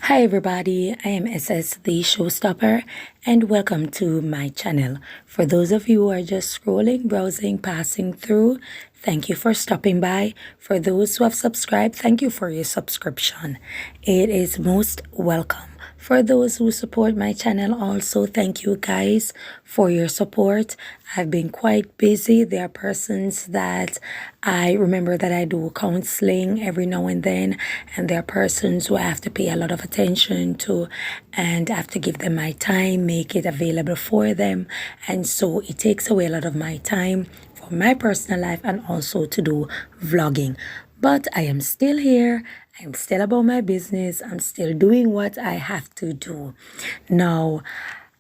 Hi everybody, I am SS the Showstopper and welcome to my channel. For those of you who are just scrolling, browsing, passing through, thank you for stopping by. For those who have subscribed, thank you for your subscription. It is most welcome. For those who support my channel also, thank you guys for your support. I've been quite busy. There are persons that I remember that I do counseling every now and then, and there are persons who I have to pay a lot of attention to and I have to give them my time, make it available for them. And so it takes away a lot of my time for my personal life and also to do vlogging. But I am still here. I'm still about my business. I'm still doing what I have to do. Now,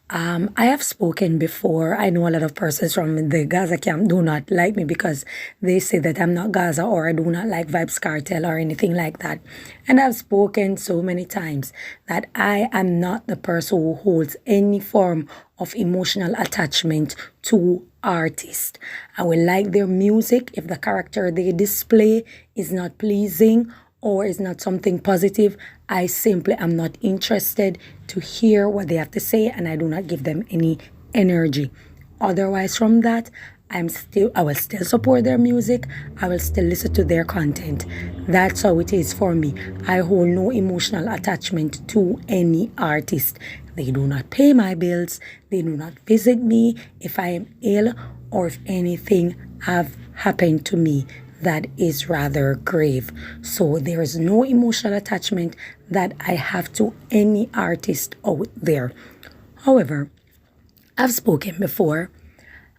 I have spoken before. I know a lot of persons from the Gaza camp do not like me because they say that I'm not Gaza or I do not like Vybz Kartel or anything like that. And I've spoken so many times that I am not the person who holds any form of emotional attachment to artists. I will like their music if the character they display is not pleasing or is not something positive. I simply am not interested to hear what they have to say, and I do not give them any energy. Otherwise, from that, I will still support their music. I will still listen to their content. That's how it is for me. I hold no emotional attachment to any artist. They do not pay my bills. They do not visit me if I am ill or if anything have happened to me that is rather grave. So there is no emotional attachment that I have to any artist out there. However, I've spoken before.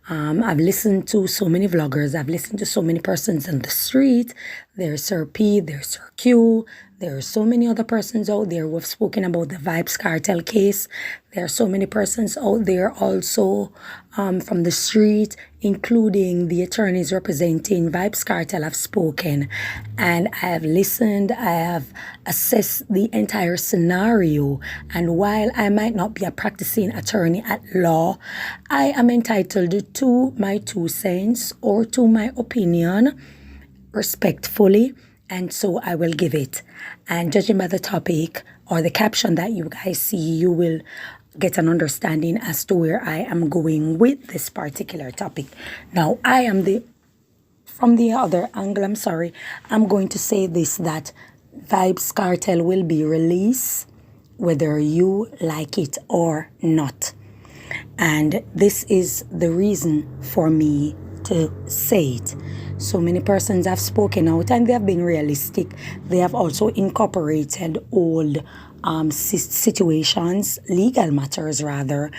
I've listened to so many vloggers. I've listened to so many persons on the street. There's Sir P, there's Sir Q. There are so many other persons out there who have spoken about the Vybz Kartel case. There are so many persons out there also from the street, including the attorneys representing Vybz Kartel have spoken. And I have listened, I have assessed the entire scenario. And while I might not be a practicing attorney at law, I am entitled to my 2 cents or to my opinion respectfully. And so I will give it. And judging by the topic or the caption that you guys see, you will get an understanding as to where I am going with this particular topic. Now, from the other angle, I'm going to say this, that Vybz Kartel will be released whether you like it or not. And this is the reason for me to say it. So many persons have spoken out and they have been realistic. They have also incorporated old situations, legal matters rather,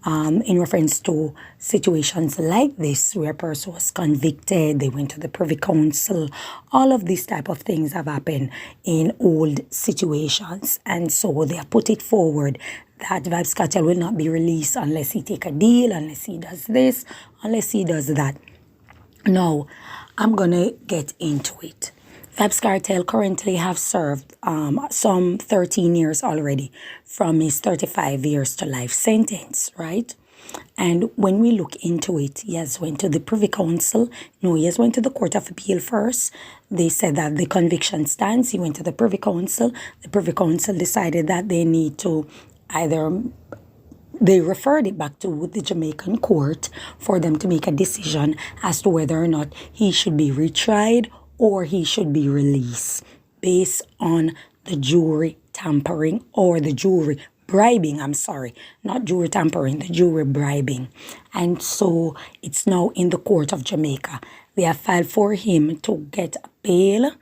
in reference to situations like this where a person was convicted, they went to the Privy Council. All of these type of things have happened in old situations. And so they have put it forward that Vybz Kartel will not be released unless he take a deal, unless he does this, unless he does that. Now, I'm going to get into it. Vybz Kartel currently have served some 13 years already from his 35 years to life sentence, right? And when we look into it, he has went to the Privy Council. No, he has went to the Court of Appeal first. They said that the conviction stands. He went to the Privy Council. The Privy Council decided that they need to they referred it back to the Jamaican court for them to make a decision as to whether or not he should be retried or he should be released based on the jury tampering or the jury bribing. Not jury tampering, the jury bribing. And so it's now in the court of Jamaica. They have filed for him to get a bail.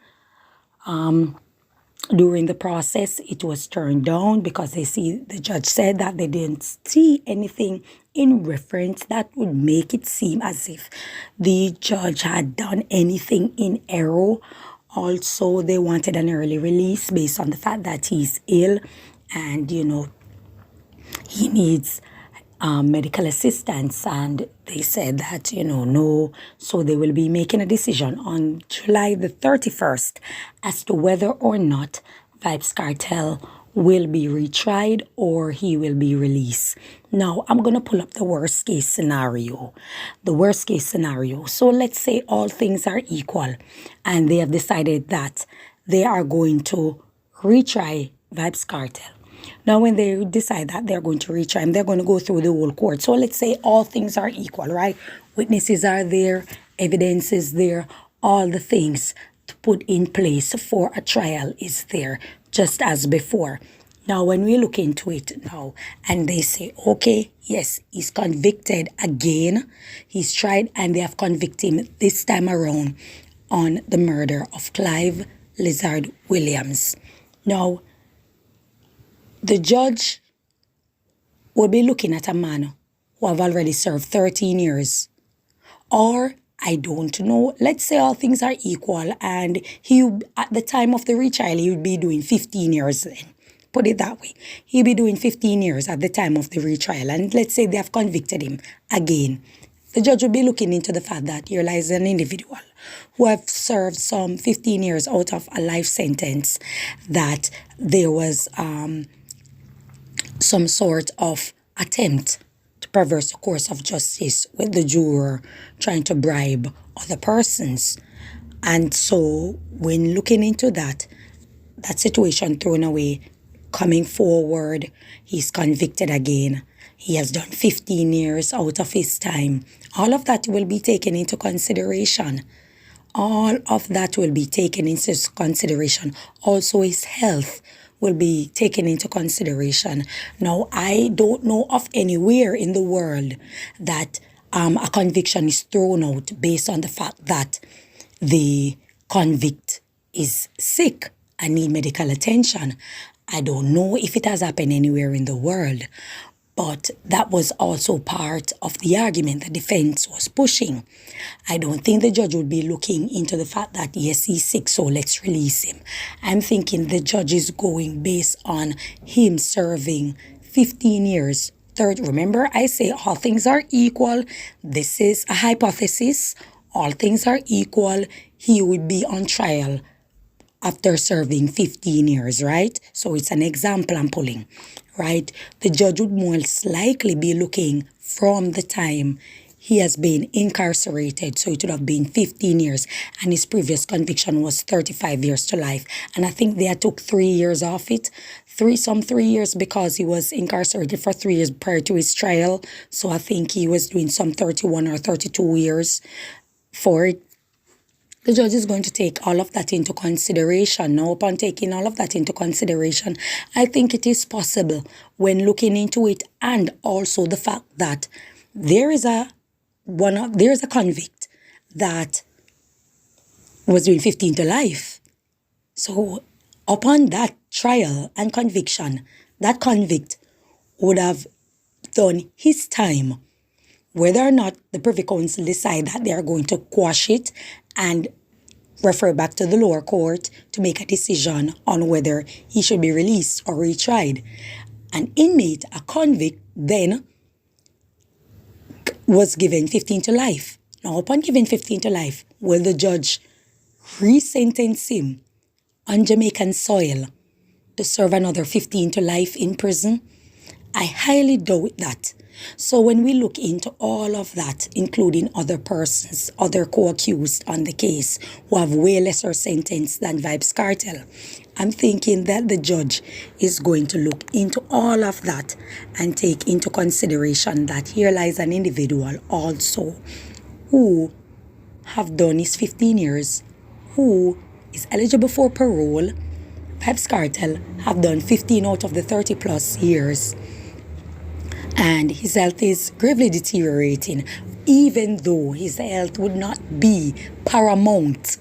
During the process, it was turned down because the judge said that they didn't see anything in reference that would make it seem as if the judge had done anything in error. Also, they wanted an early release based on the fact that he's ill and, he needs medical assistance, and they said that, no. So they will be making a decision on July the 31st as to whether or not Vybz Kartel will be retried or he will be released. Now, I'm going to pull up the worst case scenario. The worst case scenario. So let's say all things are equal and they have decided that they are going to retry Vybz Kartel. Now, when they decide that they're going to retry him, they're going to go through the whole court. So let's say all things are equal, right? Witnesses are there, evidence is there, all the things to put in place for a trial is there, just as before. Now, when we look into it now and they say, okay, yes, he's convicted again, he's tried and they have convicted him this time around on the murder of Clive Lizard Williams. Now, the judge will be looking at a man who have already served 13 years. Or, I don't know, let's say all things are equal and at the time of the retrial, he would be doing 15 years then. Put it that way. He'll be doing 15 years at the time of the retrial. And let's say they have convicted him again. The judge will be looking into the fact that here lies an individual who have served some 15 years out of a life sentence, that there was some sort of attempt to perverse the course of justice with the juror trying to bribe other persons. And so when looking into that situation thrown away, coming forward, he's convicted again. He has done 15 years out of his time. All of that will be taken into consideration. All of that will be taken into consideration. Also, his health will be taken into consideration. Now, I don't know of anywhere in the world that a conviction is thrown out based on the fact that the convict is sick and need medical attention. I don't know if it has happened anywhere in the world, but that was also part of the argument the defense was pushing. I don't think the judge would be looking into the fact that, yes, he's sick, so let's release him. I'm thinking the judge is going based on him serving 15 years. Third, remember, I say all things are equal. This is a hypothesis. All things are equal. He would be on trial after serving 15 years, right? So it's an example I'm pulling, right? The judge would most likely be looking from the time he has been incarcerated. So it would have been 15 years. And his previous conviction was 35 years to life. And I think they took 3 years off it. 3 years because he was incarcerated for 3 years prior to his trial. So I think he was doing some 31 or 32 years for it. The judge is going to take all of that into consideration. Now, upon taking all of that into consideration, I think it is possible when looking into it, and also the fact that there is a convict that was doing 15 to life. So upon that trial and conviction, that convict would have done his time. Whether or not the Privy Council decide that they are going to quash it and refer back to the lower court to make a decision on whether he should be released or retried. An inmate, a convict, then was given 15 to life. Now, upon giving 15 to life, will the judge re-sentence him on Jamaican soil to serve another 15 to life in prison? I highly doubt that. So when we look into all of that, including other persons, other co-accused on the case who have way lesser sentence than Vybz Kartel, I'm thinking that the judge is going to look into all of that and take into consideration that here lies an individual also who have done his 15 years, who is eligible for parole. Vybz Kartel have done 15 out of the 30 plus years. And his health is gravely deteriorating, even though his health would not be paramount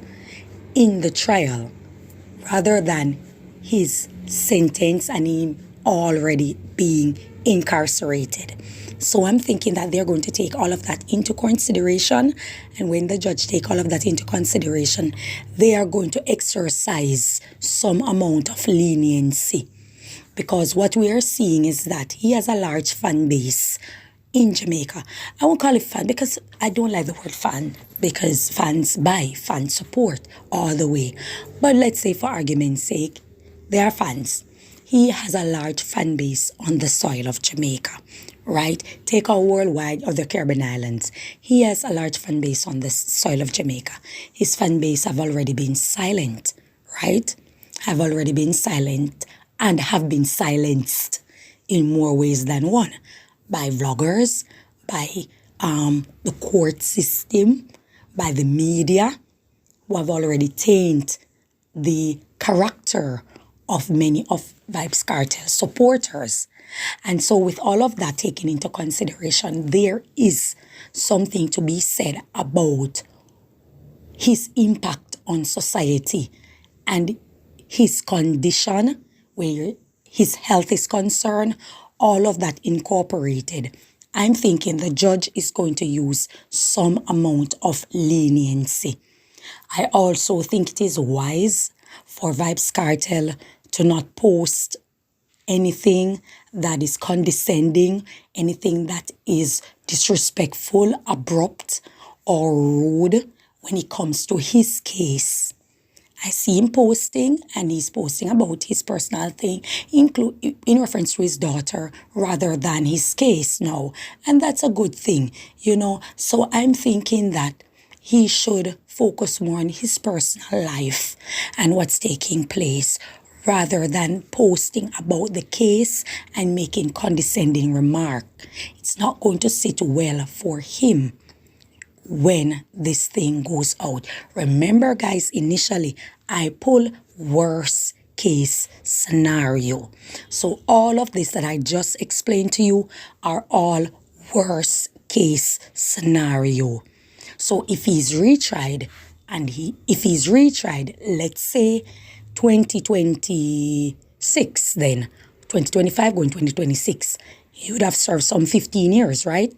in the trial, rather than his sentence and him already being incarcerated. So I'm thinking that they're going to take all of that into consideration. And when the judge take all of that into consideration, they are going to exercise some amount of leniency. Because what we are seeing is that he has a large fan base in Jamaica. I won't call it fan because I don't like the word fan, because fans buy, fans support all the way. But let's say for argument's sake, they are fans. He has a large fan base on the soil of Jamaica, right? Take our worldwide or the Caribbean islands. He has a large fan base on the soil of Jamaica. His fan base have already been silent, right? Have already been silent and have been silenced in more ways than one by vloggers, by the court system, by the media, who have already tainted the character of many of Vybz Kartel supporters. And so with all of that taken into consideration, there is something to be said about his impact on society and his condition, where his health is concerned, all of that incorporated. I'm thinking the judge is going to use some amount of leniency. I also think it is wise for Vybz Kartel to not post anything that is condescending, anything that is disrespectful, abrupt, or rude when it comes to his case. I see him posting, and he's posting about his personal thing, in reference to his daughter, rather than his case now. And that's a good thing, you know. So I'm thinking that he should focus more on his personal life and what's taking place, rather than posting about the case and making condescending remark. It's not going to sit well for him when this thing goes out. Remember, guys, initially I pull worst case scenario. So all of this that I just explained to you are all worst case scenario. So if he's retried, let's say 2026, then 2025 going 2026, he would have served some 15 years, right?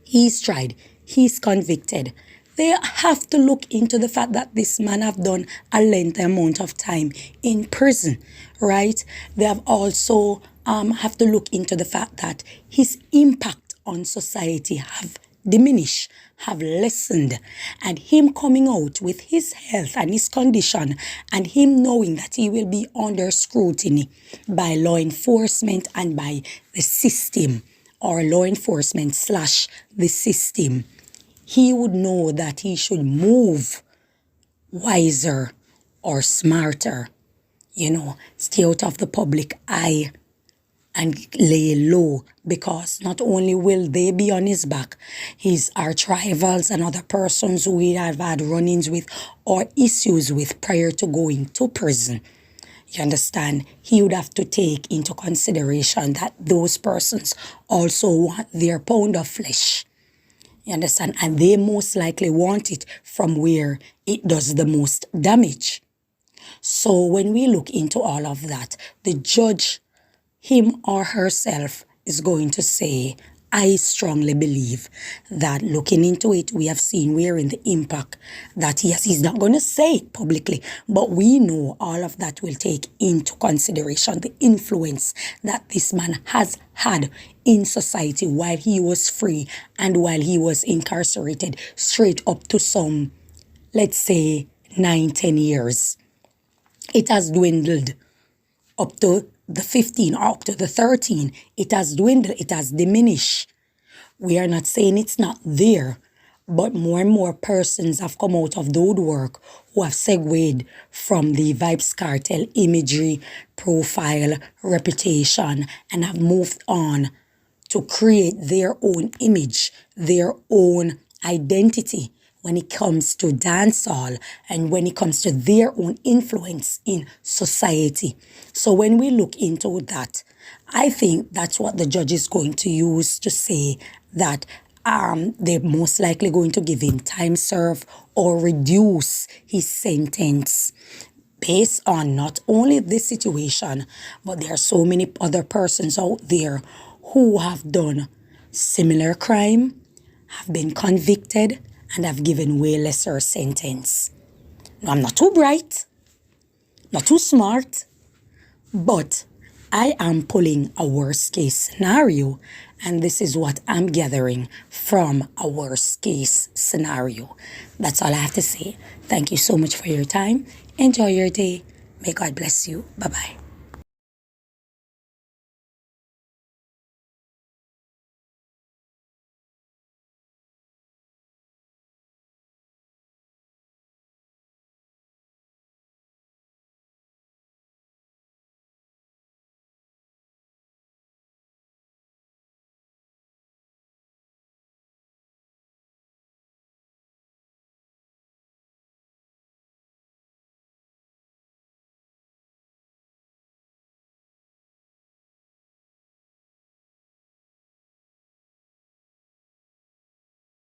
He's tried, he's convicted. They have to look into the fact that this man have done a lengthy amount of time in prison, right? They have also have to look into the fact that his impact on society have diminished, have lessened, and him coming out with his health and his condition, and him knowing that he will be under scrutiny by law enforcement and by the system, or law enforcement / the system, he would know that he should move wiser or smarter, you know, stay out of the public eye and lay low, because not only will they be on his back, his arch rivals and other persons who he have had run-ins with or issues with prior to going to prison. You understand? He would have to take into consideration that those persons also want their pound of flesh. You understand? And they most likely want it from where it does the most damage. So when we look into all of that, the judge, him or herself, is going to say, I strongly believe that looking into it, we have seen wherein the impact that he has. He's not going to say it publicly, but we know all of that will take into consideration the influence that this man has had in society while he was free and while he was incarcerated, straight up to some, let's say, 9-10 years. It has dwindled up to the 15 or up to the 13. It has dwindled, it has diminished. We are not saying it's not there, but more and more persons have come out of the woodwork who have segued from the Vybz Kartel imagery, profile, reputation, and have moved on to create their own image, their own identity when it comes to dancehall and when it comes to their own influence in society. So when we look into that, I think that's what the judge is going to use to say that they're most likely going to give him time served or reduce his sentence based on not only this situation, but there are so many other persons out there who have done similar crime, have been convicted, and have given way lesser sentence. Now, I'm not too bright, not too smart, but I am pulling a worst case scenario, and this is what I'm gathering from a worst case scenario. That's all I have to say. Thank you so much for your time. Enjoy your day. May God bless you. Bye-bye.